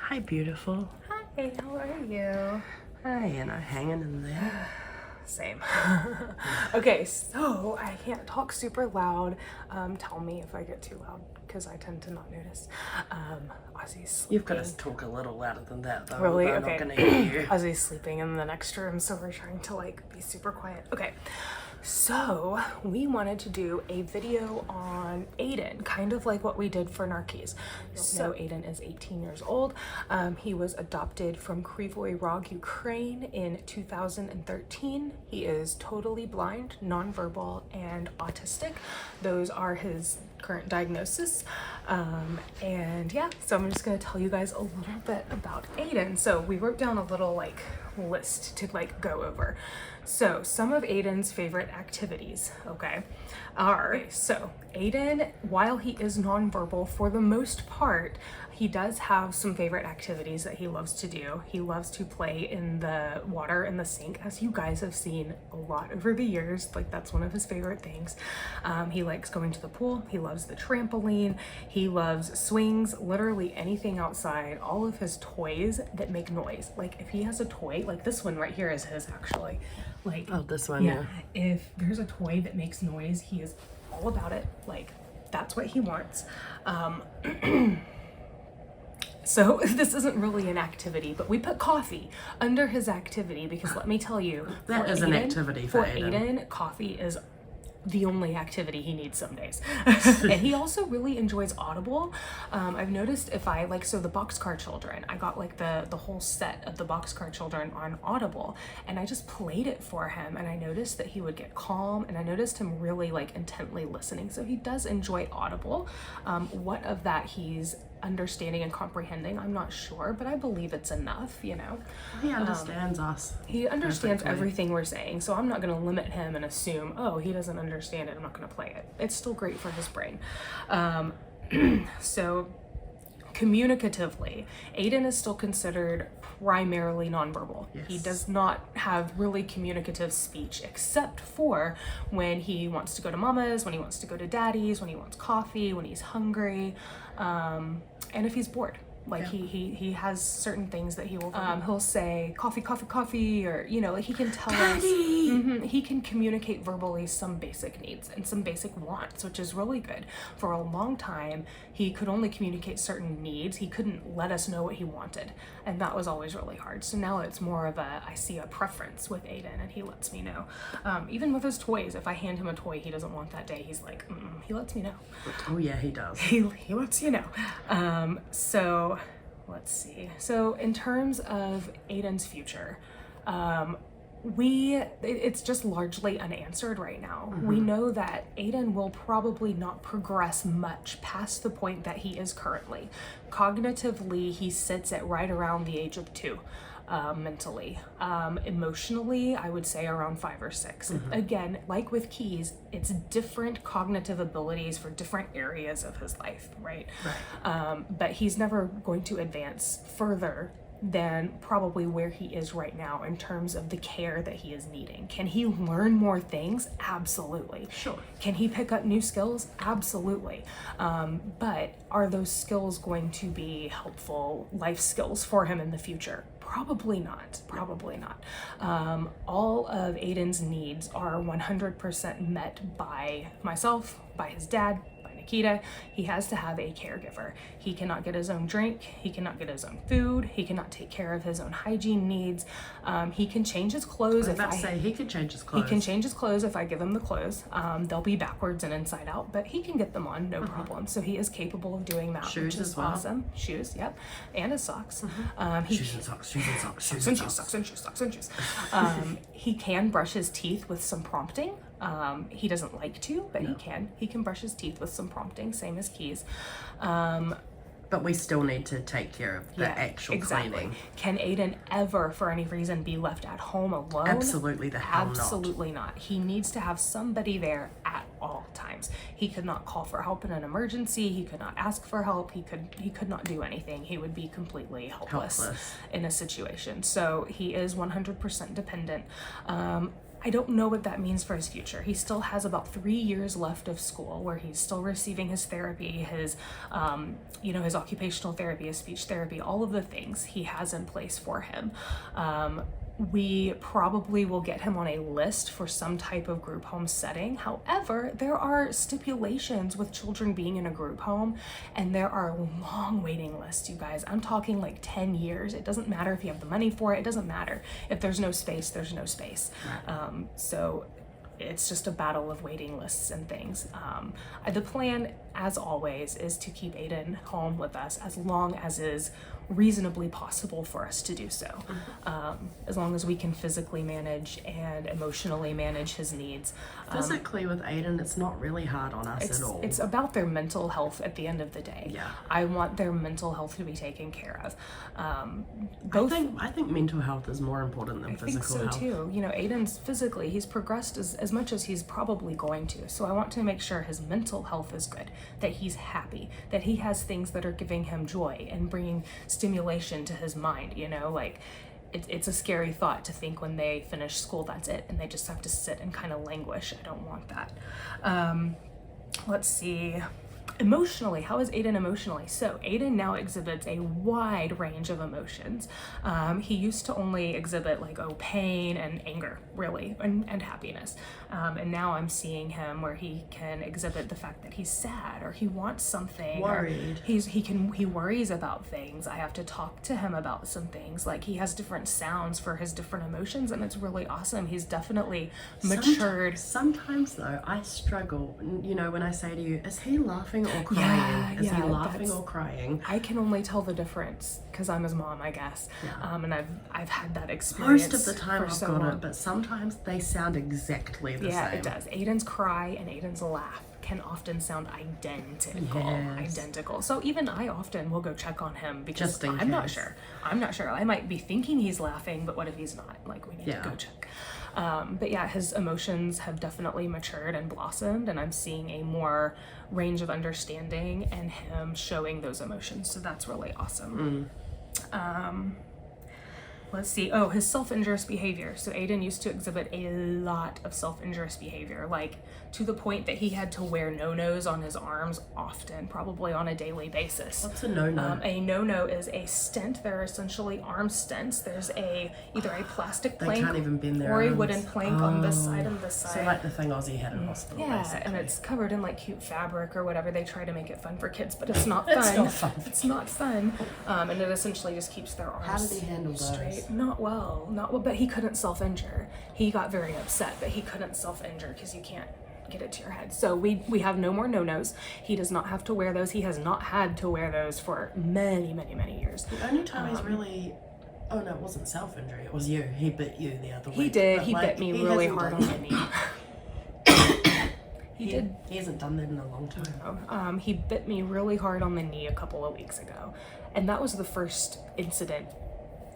Hi, beautiful. Hi, how are you? Hi, hanging in there. Same. Okay, so I can't talk super loud. Tell me if I get too loud because I tend to not notice. Ozzy's sleeping. You've got to talk a little louder than that, though. Really? They're Okay. not going to hear you. Ozzy's sleeping in the next room, so we're trying to like be super quiet. Okay. So we wanted to do a video on Aiden, kind of like what we did for Narkees. So Aiden is 18 years old. He was adopted from Krivoy Rog, Ukraine in 2013. He is totally blind, nonverbal, and autistic. Those are his current diagnosis. And yeah, so I'm just gonna tell you guys a little bit about Aiden. So we wrote down a little like list to like go over. So some of Aiden's favorite activities, okay, are, so Aiden, while he is nonverbal, for the most part, he does have some favorite activities that he loves to do. He loves to play in the water in the sink, as you guys have seen a lot over the years. Like, that's one of his favorite things. He likes going to the pool. He loves the trampoline. He loves swings, literally anything outside. All of his toys that make noise. Like, if he has a toy, like this one right here is his actually. Like, oh, this one, yeah. If there's a toy that makes noise, he is all about it. Like, that's what he wants. So this isn't really an activity, but we put coffee under his activity because let me tell you, that is an activity for Aiden. Coffee is the only activity he needs some days. And he also really enjoys Audible. I've noticed if I like, so the Boxcar Children, I got like the whole set of the Boxcar Children on Audible, and I just played it for him, and I noticed that he would get calm, and I noticed him really like intently listening. So he does enjoy Audible. What of that he's understanding and comprehending, I'm not sure, but I believe it's enough, you know. He understands us. He understands perfectly. Everything we're saying, so I'm not going to limit him and assume, oh, he doesn't understand it, I'm not going to play it. It's still great for his brain. So communicatively, Aiden is still considered primarily nonverbal. Yes. He does not have really communicative speech except for when he wants to go to mama's, when he wants to go to daddy's, when he wants coffee, when he's hungry, and if he's bored. Like, yeah. he has certain things that he'll say coffee, coffee, coffee, or, you know, like he can tell us, he can communicate verbally some basic needs and some basic wants, which is really good. For a long time, he could only communicate certain needs. He couldn't let us know what he wanted. And that was always really hard. So now it's more of I see a preference with Aiden and he lets me know. Even with his toys, if I hand him a toy he doesn't want that day, he's like, he lets me know. Oh yeah, he does. He lets you know. So let's see. So in terms of Aiden's future, it's just largely unanswered right now. We know that Aiden will probably not progress much past the point that he is currently. Cognitively, he sits at right around the age of 2. Mentally. Emotionally, I would say around 5 or 6. Again, like with Keys, it's different cognitive abilities for different areas of his life, right? But he's never going to advance further than probably where he is right now in terms of the care that he is needing. Can he learn more things? Absolutely. Sure. Can he pick up new skills? Absolutely. But are those skills going to be helpful life skills for him in the future? Probably not. Probably not. All of Aiden's needs are 100% met by myself, by his dad, Nikita. He has to have a caregiver. He cannot get his own drink. He cannot get his own food. He cannot take care of his own hygiene needs. He can change his clothes. He can change his clothes. He can change his clothes if I give him the clothes. They'll be backwards and inside out, but he can get them on, no problem. So he is capable of doing that, shoes which is as well. Awesome. Shoes, yep, and his socks. Shoes and socks. Shoes and socks. Shoes and socks. Socks and shoes. He can brush his teeth with some prompting. He doesn't like to, but he can. He can brush his teeth with some prompting, same as Keys. But we still need to take care of the actual cleaning. Can Aiden ever, for any reason, be left at home alone? Absolutely the hell not. Absolutely not. He needs to have somebody there at all times. He could not call for help in an emergency. He could not ask for help. He could not do anything. He would be completely helpless in a situation. So he is 100% dependent. I don't know what that means for his future. He still has about 3 years left of school where he's still receiving his therapy, his, his occupational therapy, his speech therapy, all of the things he has in place for him. We probably will get him on a list for some type of group home setting. However, there are stipulations with children being in a group home, and there are long waiting lists, you guys. I'm talking like 10 years. It doesn't matter if you have the money for it. It doesn't matter. If there's no space, there's no space. So it's just a battle of waiting lists and things. The plan, as always, is to keep Aiden home with us as long as is reasonably possible for us to do so. As long as we can physically manage and emotionally manage his needs. Physically with Aiden, it's not really hard on us at all. It's about their mental health at the end of the day. Yeah. I want their mental health to be taken care of. I think mental health is more important than physical health. I think so too. You know, Aiden's physically, he's progressed as much as he's probably going to. So I want to make sure his mental health is good, that he's happy, that he has things that are giving him joy and bringing stimulation to his mind, like it's a scary thought to think when they finish school, that's it, and they just have to sit and kind of languish. I don't want that. Let's see. Emotionally, how is Aiden emotionally? So Aiden now exhibits a wide range of emotions. He used to only exhibit pain and anger, really, and happiness. And now I'm seeing him where he can exhibit the fact that he's sad or he wants something. Worried. He worries about things. I have to talk to him about some things. Like, he has different sounds for his different emotions, and it's really awesome. He's definitely matured. Sometimes though, I struggle, when I say to you, is he laughing or crying? Is he laughing or crying? I can only tell the difference because I'm his mom, I guess. Yeah. And I've had that experience. Most of the time I've got it, but sometimes they sound exactly the same. Yeah, it does. Aiden's cry and Aiden's laugh can often sound identical. So even I often will go check on him because I'm not sure. I might be thinking he's laughing, but what if he's not? We need to go check. But yeah, his emotions have definitely matured and blossomed, and I'm seeing a more range of understanding and him showing those emotions. So that's really awesome. Let's see. Oh, his self-injurious behavior. So Aiden used to exhibit a lot of self-injurious behavior, to the point that he had to wear no-nos on his arms often, probably on a daily basis. What's a no-no? A no-no is a stent. They're essentially arm stents. There's either a plastic plank can't even bend their or arms. A wooden plank on this side and this side. So like the thing Ozzy had in hospital, basically. And it's covered in cute fabric or whatever. They try to make it fun for kids, but it's not fun. It's not fun. And it essentially just keeps their arms How did he handle straight. those? Not well, but he couldn't self-injure. He got very upset, but he couldn't self-injure because you can't get it to your head. So we have no more no-nos. He does not have to wear those. He has not had to wear those for many, many, many years. The only time he's really... Oh no, it wasn't self-injury. It was you. He bit you the other week. He did. He bit me really hard on the knee. He did. He hasn't done that in a long time. He bit me really hard on the knee a couple of weeks ago. And that was the first incident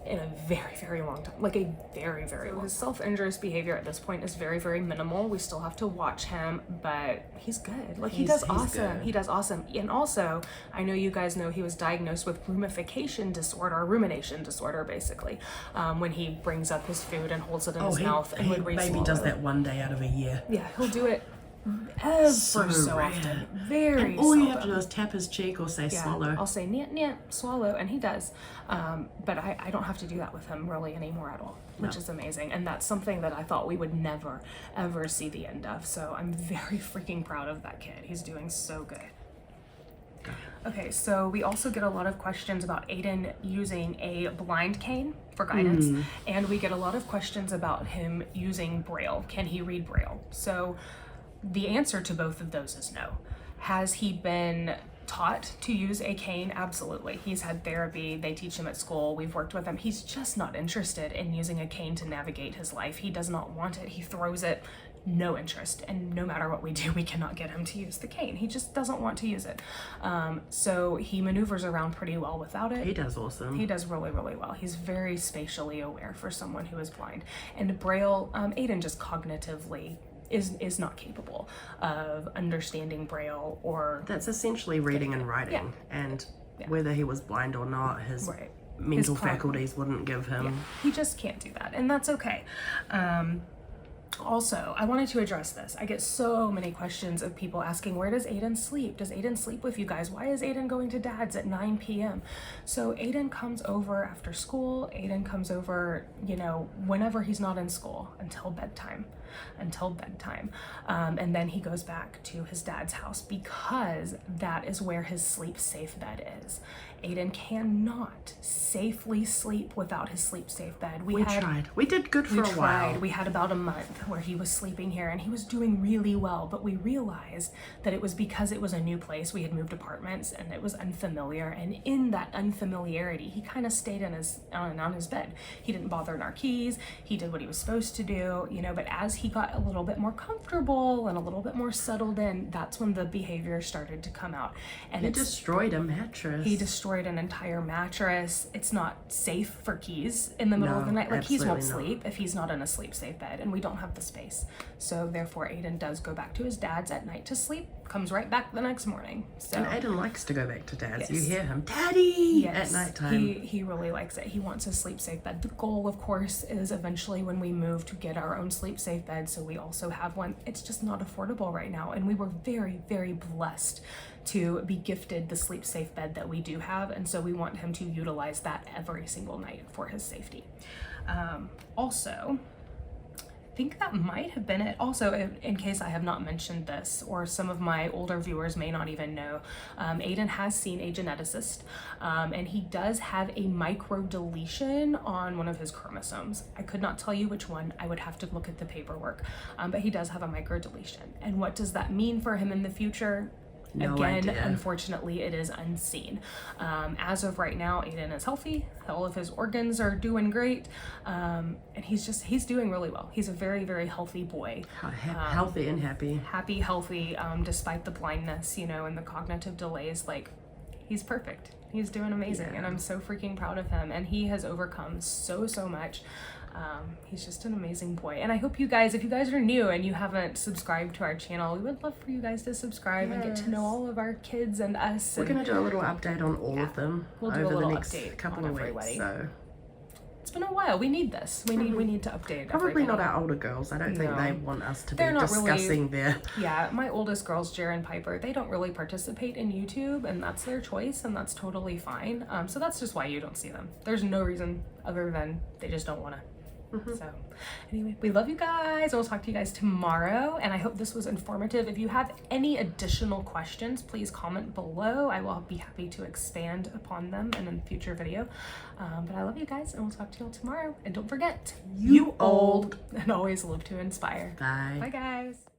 in a very, very long time. A very, very long time. His self-injurious behavior at this point is very, very minimal. We still have to watch him, but he's good. He does awesome. Good. He does awesome. And also, I know you guys know he was diagnosed with rumination disorder, basically. When he brings up his food and holds it in his mouth and would re-swallow. Maybe does that one day out of a year. Yeah, he'll do it ever so often. Very all you have to do is tap his cheek or say swallow. I'll say nyeh, swallow, and he does. But I don't have to do that with him really anymore at all, which is amazing. And that's something that I thought we would never, ever see the end of. So I'm very freaking proud of that kid. He's doing so good. Okay, so we also get a lot of questions about Aiden using a blind cane for guidance, and we get a lot of questions about him using Braille. Can he read Braille? So the answer to both of those is no. Has he been taught to use a cane? Absolutely. He's had therapy. They teach him at school. We've worked with him. He's just not interested in using a cane to navigate his life. He does not want it. He throws it. No interest. And no matter what we do, we cannot get him to use the cane. He just doesn't want to use it. So he maneuvers around pretty well without it. He does awesome. He does really, really well. He's very spatially aware for someone who is blind. And Braille, Aiden just cognitively is not capable of understanding Braille or... That's essentially reading and writing. And whether he was blind or not, his mental faculties wouldn't give him... He just can't do that, and that's okay. Also, I wanted to address this. I get so many questions of people asking, where does Aiden sleep? Does Aiden sleep with you guys? Why is Aiden going to dad's at 9 p.m.? So Aiden comes over after school. Aiden comes over, you know, whenever he's not in school until bedtime. And then he goes back to his dad's house because that is where his sleep safe bed is. Aiden cannot safely sleep without his sleep safe bed. We tried. We did good for a while. We had about a month where he was sleeping here and he was doing really well, but we realized that it was because it was a new place. We had moved apartments and it was unfamiliar, and in that unfamiliarity, he kind of stayed on his bed. He didn't bother in our keys. He did what he was supposed to do, you know, but as he got a little bit more comfortable and a little bit more settled in, that's when the behavior started to come out. And he destroyed a mattress. He destroyed an entire mattress. It's not safe for keys in the middle of the night. Like, keys won't sleep if he's not in a sleep safe bed, and we don't have the space. So therefore Aiden does go back to his dad's at night to sleep, comes right back the next morning. So, and Aiden likes to go back to dad's. Yes. You hear him, Daddy, at nighttime. He really likes it. He wants a sleep safe bed. The goal, of course, is eventually when we move to get our own sleep safe bed, so we also have one. It's just not affordable right now, and we were very, very blessed to be gifted the sleep safe bed that we do have, and so we want him to utilize that every single night for his safety. Also, I think that might have been it. Also, in case I have not mentioned this, or some of my older viewers may not even know, Aiden has seen a geneticist, and he does have a micro deletion on one of his chromosomes. I could not tell you which one. I would have to look at the paperwork, but he does have a micro deletion. And what does that mean for him in the future? No Again, idea. Unfortunately, it is unseen. As of right now, Aiden is healthy. All of his organs are doing great. And he's doing really well. He's a very, very healthy boy. Healthy and happy. Happy, healthy, despite the blindness, you know, and the cognitive delays. Like, he's perfect. He's doing amazing. Yeah. And I'm so freaking proud of him. And he has overcome so much. He's just an amazing boy, and I hope you guys, if you guys are new and you haven't subscribed to our channel, we would love for you guys to subscribe and get to know all of our kids and us. We're gonna do a little update on all of them over the next couple of weeks. So it's been a while. We need this. We need to update. Probably not our older girls. I don't think they want us to be discussing their. Yeah, my oldest girls, Jer and Piper, they don't really participate in YouTube, and that's their choice, and that's totally fine. So that's just why you don't see them. There's no reason other than they just don't want to. So anyway, we love you guys. We'll talk to you guys tomorrow, and I hope this was informative. If you have any additional questions, please comment below. I will be happy to expand upon them in a future video. But I love you guys, and we'll talk to you all tomorrow. And don't forget, you old and always live to inspire. Bye. Bye, guys.